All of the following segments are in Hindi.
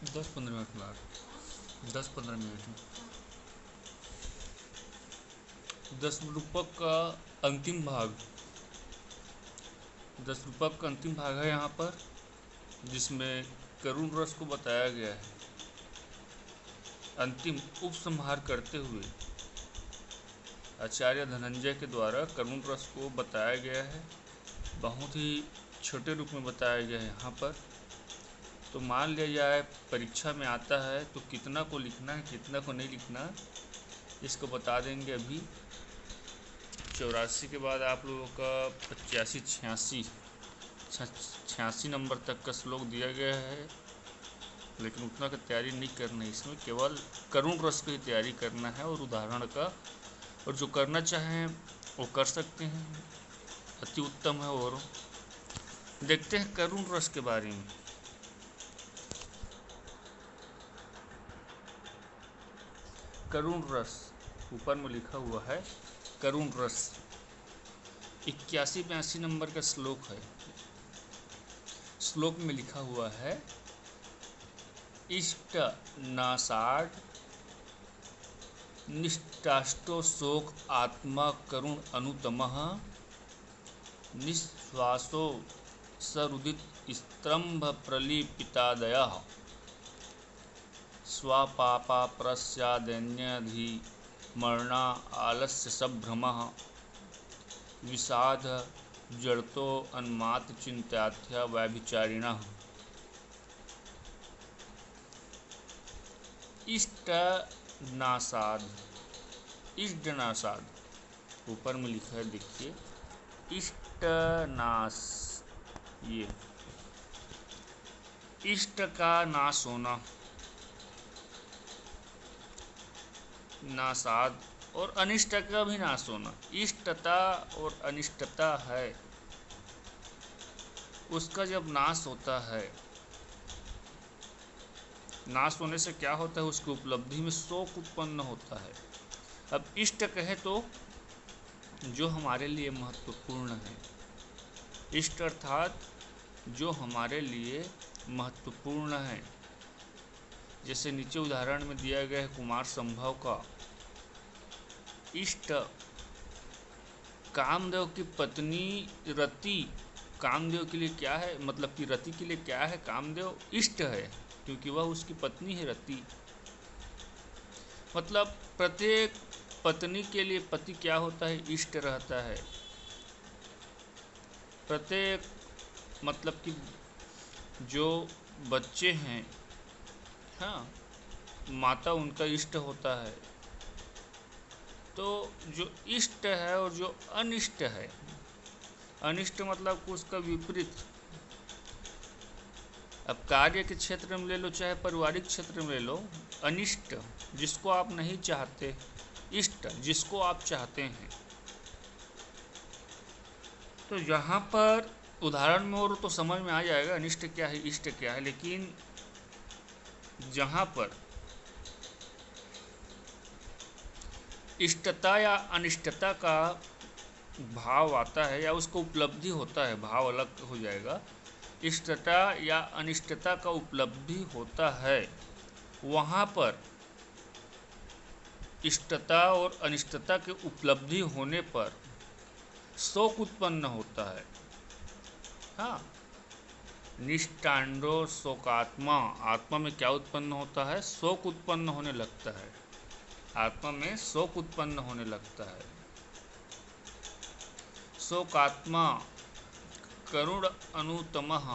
10-15 मिनट बाद, 10-15 मिनट में। 10 रूपक का अंतिम भाग, 10 रूपक का अंतिम भाग है यहाँ पर, जिसमें करुण रस को बताया गया है। अंतिम उपसंहार करते हुए आचार्य धनंजय के द्वारा करुण रस को बताया गया है। बहुत ही छोटे रूप में बताया गया है यहाँ पर। तो मान लिया जाए परीक्षा में आता है तो कितना को लिखना है, कितना को नहीं लिखना, इसको बता देंगे अभी। 84 के बाद आप लोगों का 85, 86 नंबर तक का श्लोक दिया गया है, लेकिन उतना का तैयारी नहीं करना है। इसमें केवल करुण रस की तैयारी करना है और उदाहरण का, और जो करना चाहें वो कर सकते हैं, अति उत्तम है। और देखते हैं करुण रस के बारे में। करुण रस ऊपर में लिखा हुआ है, करुण रस 81-82 नंबर का श्लोक है। श्लोक में लिखा हुआ है, इष्ट नासाड निष्टाष्टो शोक आत्मा करुण अनुतमः निश्वासो सरुदित स्तंभ प्रलिपितादयः स्वापापा प्रस्यादन्यधि मरणा आलस्य संभ्रमः विषाद जड़तो अन्मात चिंत्याथ्या व्यभिचारिणः। इष्ट नासाद, इष्ट नासाद ऊपर में लिखा है, देखिए इष्ट नाश, ये इष्ट का नाश होना, नासाद, और अनिष्ट का भी नाश होना। इष्टता और अनिष्टता है, उसका जब नाश होता है, नाश होने से क्या होता है, उसकी उपलब्धि में शोक उत्पन्न होता है। अब इष्ट कहे तो जो हमारे लिए महत्वपूर्ण है, इष्ट अर्थात जो हमारे लिए महत्वपूर्ण है। जैसे नीचे उदाहरण में दिया गया है कुमार संभव का, इष्ट कामदेव की पत्नी रति, कामदेव के लिए क्या है, मतलब कि रति के लिए क्या है, कामदेव इष्ट है, क्योंकि वह उसकी पत्नी है रति। मतलब प्रत्येक पत्नी के लिए पति क्या होता है, इष्ट रहता है। प्रत्येक मतलब कि जो बच्चे हैं, हाँ, माता उनका इष्ट होता है। तो जो इष्ट है और जो अनिष्ट है, अनिष्ट मतलब कि उसका विपरीत। अब कार्य के क्षेत्र में ले लो चाहे पारिवारिक क्षेत्र में ले लो, अनिष्ट जिसको आप नहीं चाहते, इष्ट जिसको आप चाहते हैं। तो यहाँ पर उदाहरण में और तो समझ में आ जाएगा अनिष्ट क्या है, इष्ट क्या है। लेकिन जहाँ पर इष्टता या अनिष्टता का भाव आता है या उसको उपलब्धि होता है, भाव अलग हो जाएगा, इष्टता या अनिष्टता का उपलब्धि होता है, वहाँ पर इष्टता और अनिष्टता के उपलब्धि होने पर शोक उत्पन्न होता है। हाँ, निष्टांडो शोकात्मा, आत्मा में क्या उत्पन्न होता है, शोक उत्पन्न होने लगता है। आत्मा में शोक उत्पन्न होने लगता है। शोकात्मा करुण अनुतमः,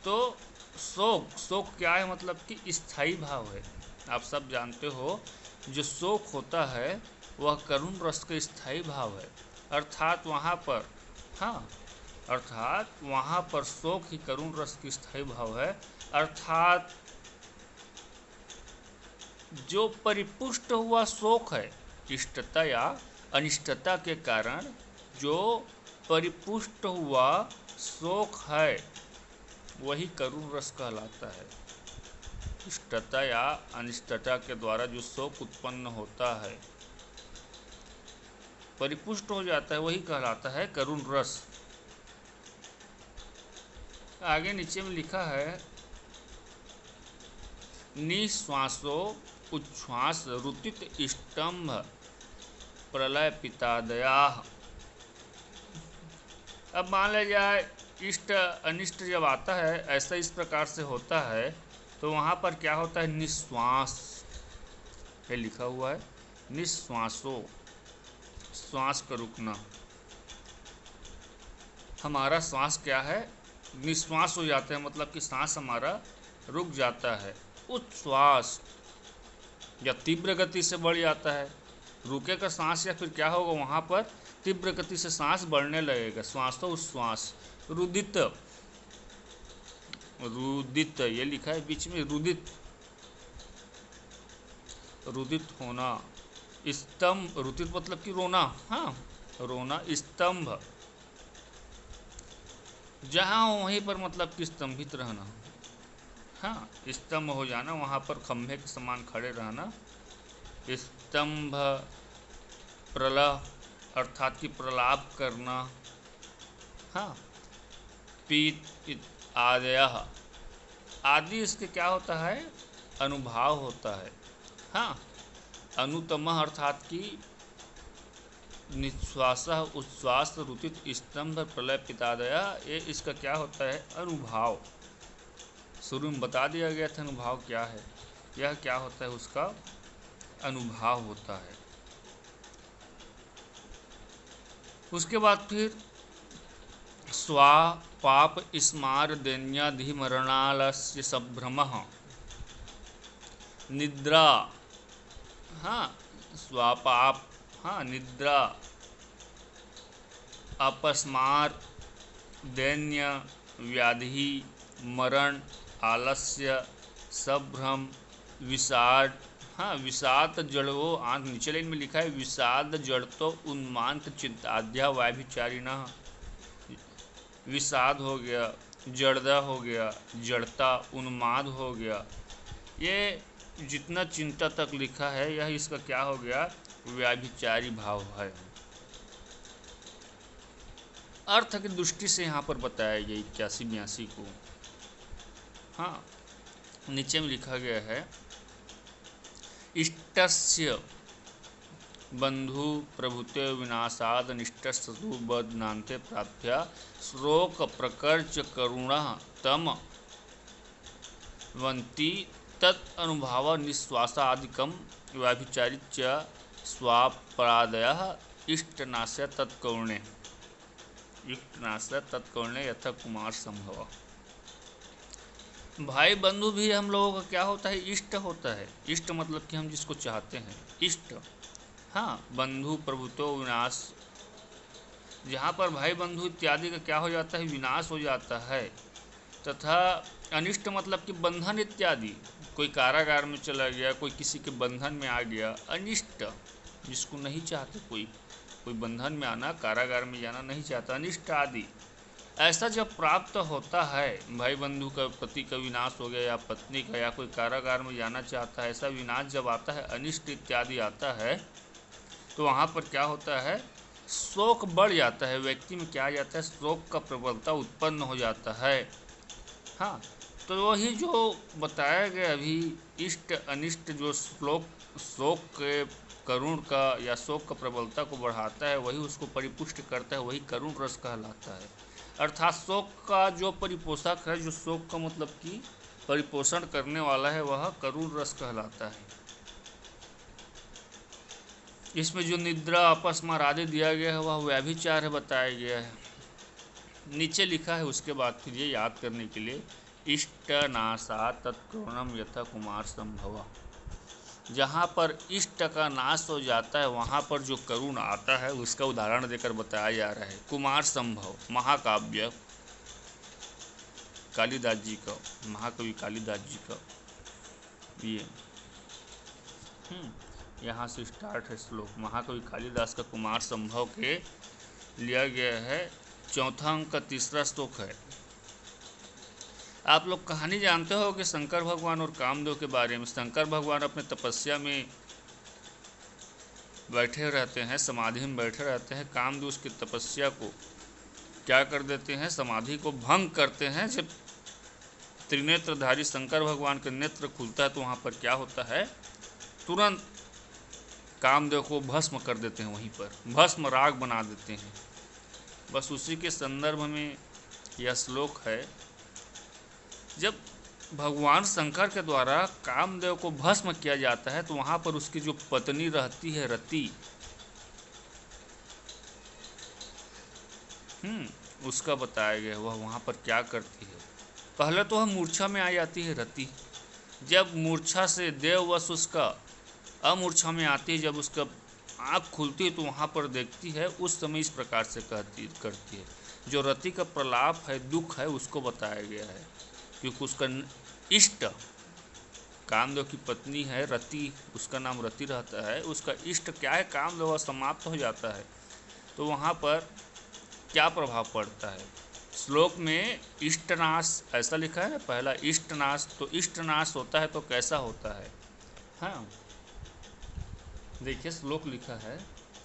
तो शोक, शोक क्या है, मतलब कि स्थायी भाव है। आप सब जानते हो जो शोक होता है वह करुण रस का स्थायी भाव है। अर्थात वहाँ पर, हाँ, अर्थात वहाँ पर शोक ही करुण रस की स्थायी भाव है। अर्थात जो परिपुष्ट हुआ शोक है, इष्टता या अनिष्टता के कारण जो परिपुष्ट हुआ शोक है, वही करुण रस कहलाता है। इष्टता या अनिष्टता के द्वारा जो शोक उत्पन्न होता है, परिपुष्ट हो जाता है, वही कहलाता है करुण रस। आगे नीचे में लिखा है, निश्वासो उच्छ्वास रुतित स्तंभ प्रलय पितादया। अब मान लिया जाए इष्ट अनिष्ट जब आता है ऐसा इस प्रकार से होता है तो वहाँ पर क्या होता है, निश्वास ये लिखा हुआ है, निश्वासो श्वास का रुकना, हमारा श्वास क्या है, निश्वास हो जाते हैं, मतलब कि सांस हमारा रुक जाता है। उच्छ्वास या तीव्र गति से बढ़ जाता है, रुकेगा सांस या फिर क्या होगा वहाँ पर तीव्र गति से सांस बढ़ने लगेगा, श्वास तो उच्छ्वास। रुदित, रुदित ये लिखा है बीच में, रुदित रुदित होना। स्तंभ, रुदित मतलब कि रोना, हाँ रोना। स्तंभ जहाँ वहीं पर मतलब कि स्तंभित रहना, हाँ स्तंभ हो जाना, वहाँ पर खंभे के समान खड़े रहना। स्तंभ प्रलय अर्थात कि प्रलाप करना, हाँ। पीत आदयः, आदि इसके क्या होता है, अनुभाव होता है, हाँ। अनुतमः अर्थात कि निश्वास उच्छ्वास रुतित स्तंभ प्रलय पितादया, ये इसका क्या होता है, अनुभाव। शुरू में बता दिया गया था अनुभाव क्या है, यह क्या होता है, उसका अनुभाव होता है। उसके बाद फिर स्वा पाप स्मार दैन्याधिमरणालस्य संभ्रमः निद्रा, हाँ स्वापाप, हाँ निद्रा, अपस्मार दैन्य व्याधि मरण आलस्य संभ्रम विषाद, हाँ विषाद जड़ो, आंख नीचे लाइन में लिखा है विषाद जड़तो उन्मांत चिंताध्या वाभिचारिणः, विषाद हो गया, जड़ता हो गया, जड़ता, उन्माद हो गया, ये जितना चिंता तक लिखा है यह इसका क्या हो गया, व्याभिचारी भाव है। अर्थ की दृष्टि से यहाँ पर बताया गया 81-82 को, हाँ। नीचे में लिखा गया है इष्टस्य बंधु प्रभुते विनाशाद निष्ठस्तु बदनान्ते प्राप्त्या श्लोक प्रकर्च करुणः तम वंती तत् अनुभाव निश्वासादिकम व्याभिचारिच स्वापरादयः इष्टनाश्य तत्कौणे, इष्टनाश्य तत्कौणे यथा कुमार संभव। भाई बंधु भी हम लोगों का क्या होता है, इष्ट होता है। इष्ट मतलब कि हम जिसको चाहते हैं, इष्ट, हाँ। बंधु प्रभुतो विनाश, जहाँ पर भाई बंधु इत्यादि का क्या हो जाता है, विनाश हो जाता है। तथा अनिष्ट मतलब कि बंधन इत्यादि, कोई कारागार में चला गया, कोई किसी के बंधन में आ गया, अनिष्ट जिसको नहीं चाहते, कोई बंधन में आना, कारागार में जाना नहीं चाहता, अनिष्ट आदि। ऐसा जब प्राप्त होता है, भाई बंधु का पति का विनाश हो गया या पत्नी का, या कोई कारागार में जाना चाहता है, ऐसा विनाश जब आता है, अनिष्ट इत्यादि आता है, तो वहाँ पर क्या होता है, शोक बढ़ जाता है, व्यक्ति में क्या आ जाता है, शोक का प्रबलता उत्पन्न हो जाता है, हाँ। तो वही जो बताया गया अभी इष्ट अनिष्ट, जो शोक के करुण का या शोक का प्रबलता को बढ़ाता है, वही उसको परिपुष्ट करता है, वही करुण रस कहलाता है। अर्थात शोक का जो परिपोषक है, जो शोक का मतलब कि परिपोषण करने वाला है, वह करुण रस कहलाता है। इसमें जो निद्रा अपस्मार आदि दिया गया है वह व्याभिचार है, बताया गया है। नीचे लिखा है उसके बाद फिर ये याद करने के लिए इष्ट नाशा तत्करुणम यथा कुमार संभव, जहाँ पर इष्ट का नाश हो जाता है वहाँ पर जो करुण आता है उसका उदाहरण देकर बताया जा रहा है। कुमार संभव महाकाव्य कालिदास जी का, महाकवि कालिदास जी का ये यहाँ से स्टार्ट है श्लोक। महाकवि कालिदास का कुमार संभव के लिया गया है, चौथा अंक का तीसरा श्लोक है। आप लोग कहानी जानते हो कि शंकर भगवान और कामदेव के बारे में। शंकर भगवान अपने तपस्या में बैठे रहते हैं, समाधि में बैठे रहते हैं। कामदेव उसकी तपस्या को क्या कर देते हैं, समाधि को भंग करते हैं। जब त्रिनेत्रधारी शंकर भगवान का नेत्र खुलता है तो वहाँ पर क्या होता है, तुरंत कामदेव को भस्म कर देते हैं, वहीं पर भस्म राग बना देते हैं। बस उसी के संदर्भ में यह श्लोक है। जब भगवान शंकर के द्वारा कामदेव को भस्म किया जाता है तो वहाँ पर उसकी जो पत्नी रहती है रति, उसका बताया गया वह वहाँ पर क्या करती है। पहले तो वह मूर्छा में आ जाती है रति, जब मूर्छा से देववश उसका अमूर्छा में आती है, जब उसका आँख खुलती है तो वहाँ पर देखती है, उस समय इस प्रकार से करती है। जो रति का प्रलाप है, दुख है, उसको बताया गया है, क्योंकि उसका इष्ट कामदेव की पत्नी है रति, उसका नाम रति रहता है, उसका इष्ट क्या है, कामदेव समाप्त हो जाता है। तो वहाँ पर क्या प्रभाव पड़ता है, श्लोक में इष्टनाश ऐसा लिखा है ना, पहला इष्टनाश, तो इष्टनाश होता है तो कैसा होता है। हाँ देखिए श्लोक लिखा है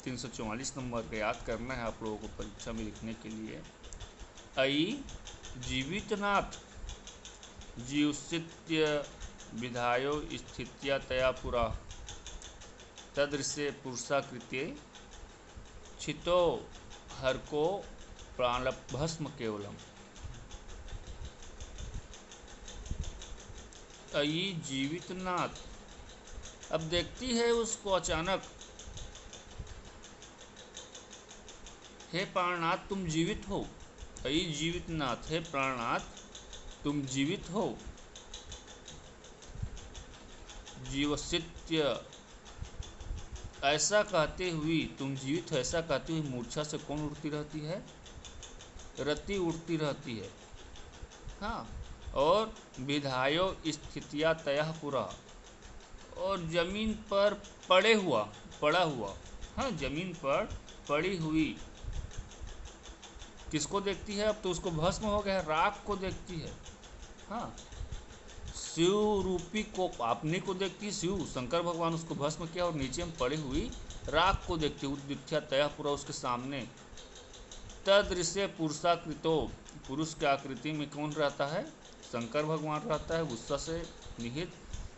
344 नंबर का, याद करना है आप लोगों को परीक्षा में लिखने के लिए। अयि जीवितनाथ जीवसित्य विधायो स्थित्या तया पुरा तदृश्य पुरुषाकृत्ये छितो हरको प्राणभस्म केवलम। अयि जीवितनाथ, अब देखती है उसको अचानक, हे प्राणनाथ तुम जीवित हो। अयि जीवितनाथ, हे प्राणनाथ तुम जीवित हो। जीवसित्य, ऐसा कहते हुए तुम जीवित हो, ऐसा कहते हुए मूर्छा से कौन उड़ती रहती है, रति उड़ती रहती है। हाँ, और विधायो स्थितिया तया पुरा, और जमीन पर पड़ा हुआ, हाँ जमीन पर पड़ी हुई किसको देखती है, अब तो उसको भस्म हो गया, राख को देखती है। हाँ, शिव रूपी को अपने को देखती है, शिव शंकर भगवान उसको भस्म किया, और नीचे में पड़ी हुई राख को देखती है, उद्दित्या तया पूरा उसके सामने। तदृश्य पुरुषाकृतो, पुरुष की आकृति में कौन रहता है, शंकर भगवान रहता है, गुस्सा से निहित।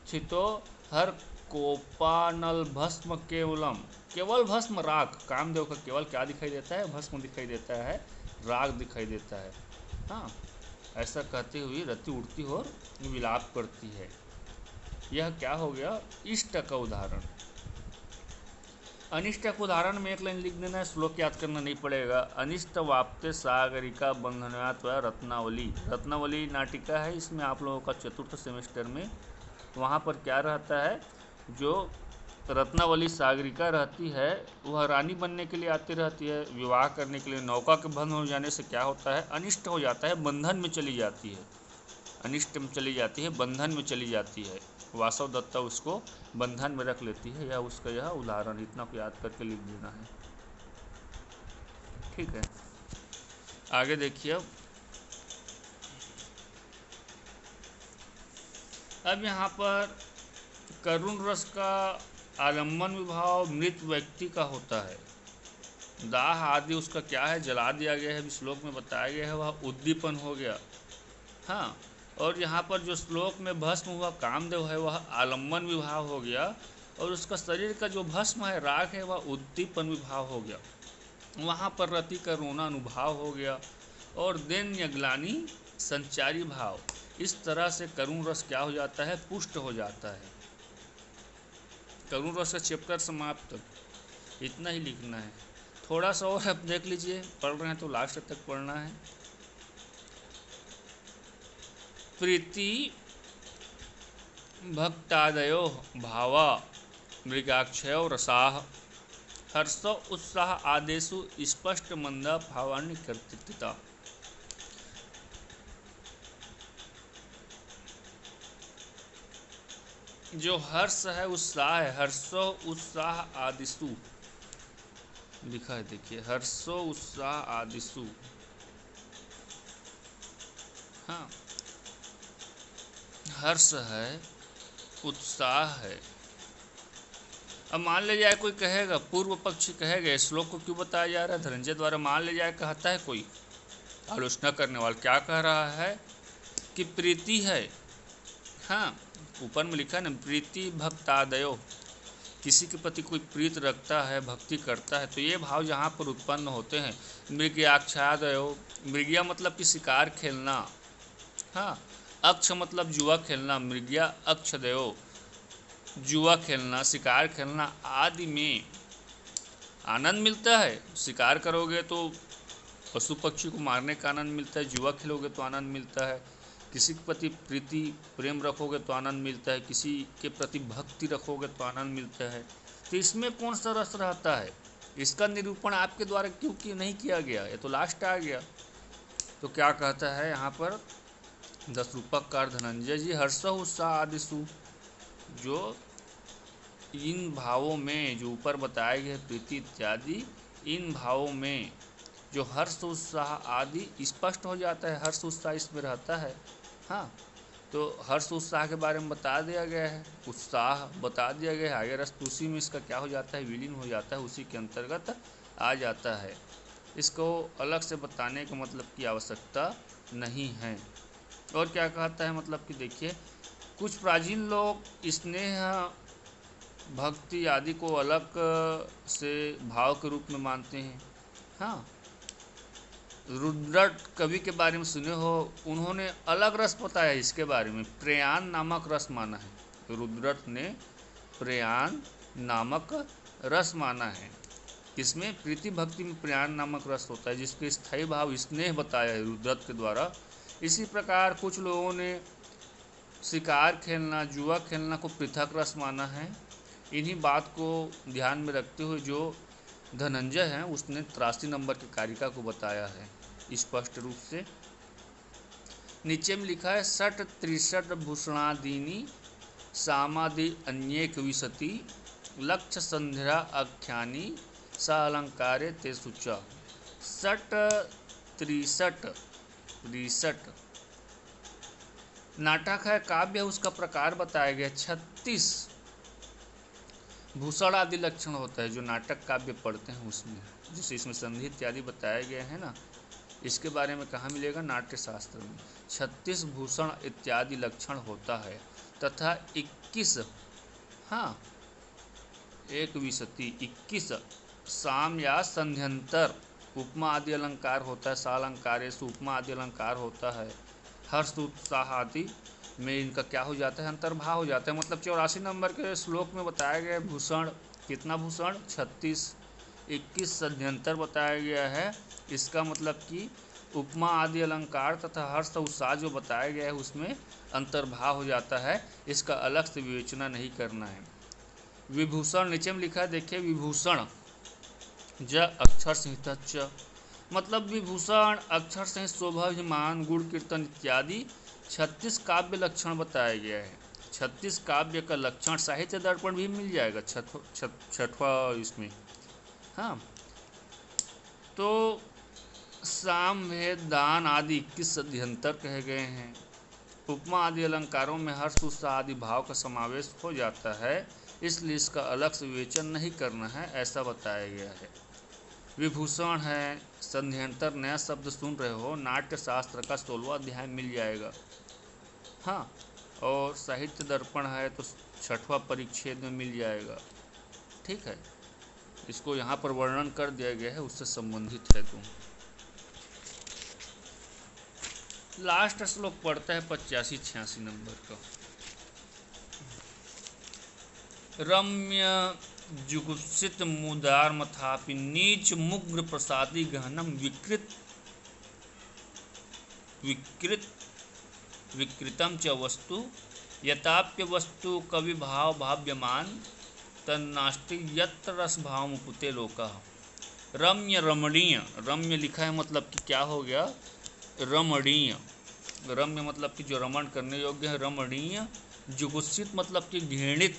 छितो हर कोपानल भस्म केवलम, केवल भस्म राग, कामदेव का केवल क्या दिखाई देता है, भस्म दिखाई देता है, राग दिखाई देता है। हाँ, ऐसा कहते हुए रति उड़ती और विलाप करती है। यह क्या हो गया, इष्ट का उदाहरण। अनिष्ट का उदाहरण में एक लाइन लिख देना है, श्लोक याद करना नहीं पड़ेगा। अनिष्ट वाप्ते सागरिका बंधनयात रत्नावली, रत्नावली नाटिका है, इसमें आप लोगों का चतुर्थ सेमेस्टर में वहाँ पर क्या रहता है, जो रत्नावली सागरिका रहती है वह रानी बनने के लिए आती रहती है, विवाह करने के लिए। नौका के बंद हो जाने से क्या होता है, अनिष्ट हो जाता है, बंधन में चली जाती है, अनिष्ट में चली जाती है, बंधन में चली जाती है। वासव दत्ता उसको बंधन में रख लेती है, या उसका यह उदाहरण, इतना को याद करके लिख देना है, ठीक है। आगे देखिए, अब यहाँ पर करुण रस का आलम्बन विभाव मृत व्यक्ति का होता है, दाह आदि उसका क्या है, जला दिया गया है, श्लोक में बताया गया है, वह उद्दीपन हो गया। हाँ, और यहाँ पर जो श्लोक में भस्म हुआ कामदेव है वह आलम्बन विभाव हो गया, और उसका शरीर का जो भस्म है राग है वह उद्दीपन विभाव हो गया। वहाँ पर रति का रोना अनुभाव हो गया, और दैन्य ग्लानि संचारी भाव। इस तरह से करुण रस क्या हो जाता है, पुष्ट हो जाता है। करुण रस का चैप्टर समाप्त, इतना ही लिखना है। थोड़ा सा और आप देख लीजिए, पढ़ रहे हैं तो लास्ट तक पढ़ना है। प्रीति भक्तादयो भावा मृगाक्षयो रसाः हर्ष उत्साह आदेशु स्पष्ट मंद भावान्य कर्तृता। जो हर्ष है, उत्साह है, हर्षो उत्साह आदिशु लिखा है, देखिए हर्षो उत्साह आदिशु। हाँ, हर्ष है, उत्साह है। अब मान ले जाए कोई कहेगा, पूर्व पक्षी कहेगा, श्लोक को क्यों बताया जा रहा है धनंजय द्वारा, मान ले जाए कहता है कोई आलोचना करने वाला क्या कह रहा है कि प्रीति है। हाँ, ऊपर में लिखा है ना, प्रीति भक्तादयो, किसी के प्रति कोई प्रीत रखता है, भक्ति करता है, तो ये भाव जहाँ पर उत्पन्न होते हैं। मृग्याक्षादयो, मृग्या मतलब कि शिकार खेलना। हाँ, अक्ष मतलब जुआ खेलना, मृग्या अक्षदयो, जुआ खेलना, शिकार खेलना आदि में आनंद मिलता है। शिकार करोगे तो पशु पक्षी को मारने का आनंद मिलता है, जुआ खेलोगे तो आनंद मिलता है, किसी के प्रति प्रीति प्रेम रखोगे तो आनंद मिलता है, किसी के प्रति भक्ति रखोगे तो आनंद मिलता है। तो इसमें कौन सा रस रहता है, इसका निरूपण आपके द्वारा क्यों नहीं किया गया, ये तो लास्ट आ गया। तो क्या कहता है यहाँ पर 10 रूपककार धनंजय जी, हर्ष उत्साह आदिशु, जो इन भावों में जो ऊपर बताए गए प्रीति इत्यादि, इन भावों में जो हर्ष उत्साह आदि स्पष्ट हो जाता है, हर्ष उत्साह इसमें रहता है। हाँ, तो हर्ष उत्साह के बारे में बता दिया गया है, उत्साह बता दिया गया है, आगे रस उसी में इसका क्या हो जाता है, विलीन हो जाता है, उसी के अंतर्गत आ जाता है। इसको अलग से बताने का मतलब की आवश्यकता नहीं है। और क्या कहता है, मतलब कि देखिए, कुछ प्राचीन लोग स्नेह भक्ति आदि को अलग से भाव के रूप में मानते हैं। हाँ, रुद्रट कवि के बारे में सुने हो, उन्होंने अलग रस बताया इसके बारे में, प्रयाण नामक रस माना है। रुद्रट ने प्रयाण नामक रस माना है। इसमें प्रीति भक्ति में प्रयाण नामक रस होता है, जिसके स्थायी भाव स्नेह बताया है रुद्रट के द्वारा। इसी प्रकार कुछ लोगों ने शिकार खेलना, जुआ खेलना को पृथक रस माना है। इन्हीं बात को ध्यान में रखते हुए जो धनंजय हैं उसने 83 नंबर की कारिका को बताया है स्पष्ट रूप से। नीचे में लिखा है, षट 63 भूषणादीनी सामादि अन्येक विशति लक्ष्य संध्या आख्यानी सा अलंकारे ते सुचा। षट 63 नाटक है, काव्य है, उसका प्रकार बताया गया। 36 भूषण आदि लक्षण होता है जो नाटक काव्य पढ़ते हैं उसमें, जैसे इसमें संधि इत्यादि बताया गया है ना, इसके बारे में कहाँ मिलेगा, नाट्य शास्त्र में। 36 भूषण इत्यादि लक्षण होता है तथा 21, हाँ, एक विशति 21 साम या संध्यंतर उपमा आदि अलंकार होता है। सालंकारेश उपमा आदि अलंकार होता है। हर्ष उत्साह आदि में इनका क्या हो जाता है, अंतर्भाव हो जाता है। मतलब 84 नंबर के श्लोक में बताया गया भूषण, कितना भूषण, 36, 21 सध्यंतर बताया गया है। इसका मतलब कि उपमा आदि अलंकार तथा हर्ष उत्साह जो बताया गया है उसमें अंतर्भाव हो जाता है, इसका अलग से विवेचना नहीं करना है। विभूषण नीचे में लिखा है, देखिए, विभूषण ज अक्षर संहित, मतलब विभूषण अक्षर संहित शोभा विमान गुण कीर्तन इत्यादि 36 काव्य लक्षण बताया गया है। 36 काव्य का लक्षण साहित्य दर्पण भी मिल जाएगा छठवा इसमें। हाँ, तो साम भेद दान आदि 21 सध्यंतर कहे गए हैं। उपमा आदि अलंकारों में हर्ष उत्साह आदि भाव का समावेश हो जाता है, इसलिए इसका अलग से विवेचन नहीं करना है, ऐसा बताया गया है। विभूषण है, सध्यंतर नया शब्द सुन रहे हो, नाट्य शास्त्र का 16वां अध्याय मिल जाएगा। हाँ, और साहित्य दर्पण है तो 6वां परिच्छेद में मिल जाएगा। ठीक है, इसको यहाँ पर वर्णन कर दिया गया है, उससे संबंधित है। तुम लास्ट श्लोक पढ़ता है 85-86 नंबर का। रम्य जुगुप्सित मुदार मथापि नीच मुग्र प्रसादी गहनम विकृतम च वस्तु यताप्य वस्तु कवि भाव भाव्यमान तन्नास्ति यत्र रस भाव मुपुते लोकः। रम्य रमणीय, रम्य लिखा है मतलब कि क्या हो गया, रमणीय। रम्य मतलब कि जो रमण करने योग्य है, रमणीय। जुगुप्सित मतलब कि घृणित,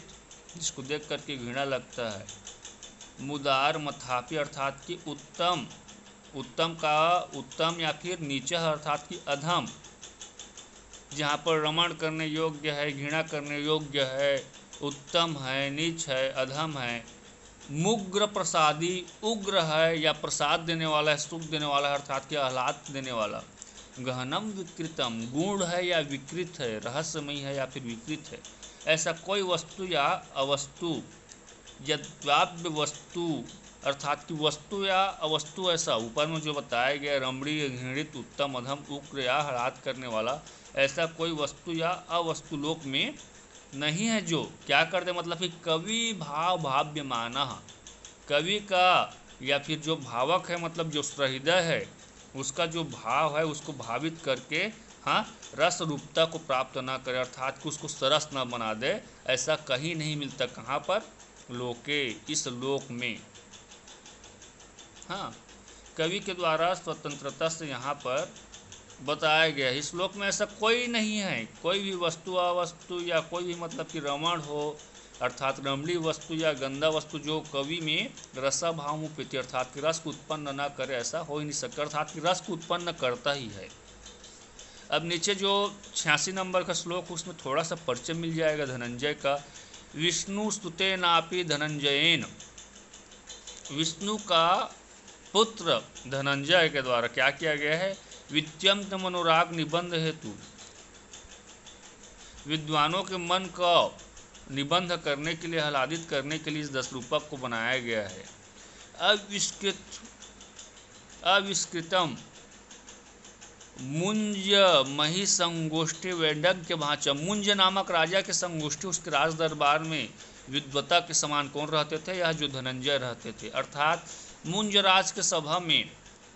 जिसको देख करके घृणा लगता है। मुदार मथापि अर्थात कि उत्तम, उत्तम का उत्तम या फिर नीचा अर्थात कि अधम, जहाँ पर रमण करने योग्य है, घृणा करने योग्य है, उत्तम है, नीच है, अधम है। मुग्र प्रसादी, उग्र है या प्रसाद देने वाला है, सुख देने वाला है, अर्थात कि आह्लाद देने वाला। गहनम विकृतम, गूढ़ है या विकृत है, रहस्यमयी है या फिर विकृत है, ऐसा कोई वस्तु या अवस्तु, यद्वाप्य वस्तु अर्थात कि वस्तु या अवस्तु ऐसा, ऊपर में जो बताया गया रमणीय, घृणित, उत्तम, अधम, उग्र या हड़ात करने वाला, ऐसा कोई वस्तु या अवस्तु लोक में नहीं है जो क्या कर दे, मतलब कि कवि भाव भाव्यमाना, कवि का या फिर जो भावक है, मतलब जो सहृदय है उसका जो भाव है उसको भावित करके हाँ रस रूपता को प्राप्त ना करे, अर्थात कि उसको सरस न बना दे, ऐसा कहीं नहीं मिलता। कहाँ पर? लोके, इस लोक में। हाँ, कवि के द्वारा स्वतंत्रता से यहाँ पर बताया गया है। इस श्लोक में ऐसा कोई नहीं है, कोई भी वस्तु अवस्तु या कोई भी मतलब कि रमण हो अर्थात रमणीय वस्तु या गंदा वस्तु जो कवि में रसा भाव उपैति अर्थात कि रस को उत्पन्न न करे, ऐसा हो ही नहीं सकता, अर्थात कि रस को उत्पन्न करता ही है। अब नीचे जो 86 नंबर का श्लोक उसमें थोड़ा सा परिचय मिल जाएगा धनंजय का। विष्णु स्तुते नापि धनंजयेन, विष्णु का पुत्र धनंजय के द्वारा क्या किया गया है? विद्यम अनुराग निबंध हेतु, विद्वानों के मन का निबंध करने के लिए, आह्लादित करने के लिए इस 10 रूपक को बनाया गया है। अविष्कृतम मुंज मही संगोष्ठी वैडज्ञ भाचा, मुंज नामक राजा के संगोष्ठी उसके राज दरबार में विद्वता के समान कौन रहते थे? यह जो धनंजय रहते थे, अर्थात मुंज राज के सभा में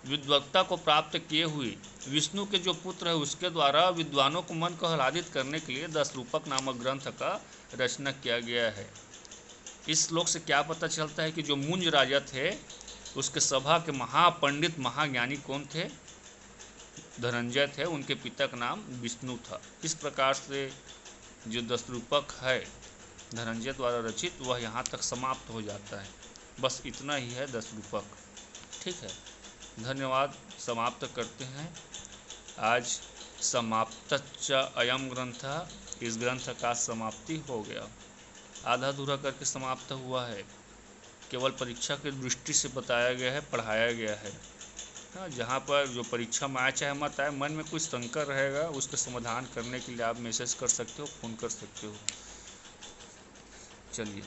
विद्वत्ता को प्राप्त किए हुए विष्णु के जो पुत्र है उसके द्वारा विद्वानों को मन को आह्लादित करने के लिए 10 रूपक नामक ग्रंथ का रचना किया गया है। इस श्लोक से क्या पता चलता है कि जो मुंज राजा थे उसके सभा के महापंडित महाज्ञानी कौन थे? धनंजय थे, उनके पिता का नाम विष्णु था। इस प्रकार से जो 10 रूपक है धनंजय द्वारा रचित वह यहाँ तक समाप्त हो जाता है। बस इतना ही है 10 रूपक। ठीक है, धन्यवाद। समाप्त करते हैं। आज समाप्तच्च अयम ग्रंथ, इस ग्रंथ का समाप्ति हो गया, आधा अधूरा करके समाप्त हुआ है, केवल परीक्षा की दृष्टि से बताया गया है, पढ़ाया गया है। हाँ, जहाँ पर जो परीक्षा में आए चाहे मत आए, मन में कुछ शंका रहेगा उसका समाधान करने के लिए आप मैसेज कर सकते हो, फ़ोन कर सकते हो। चलिए।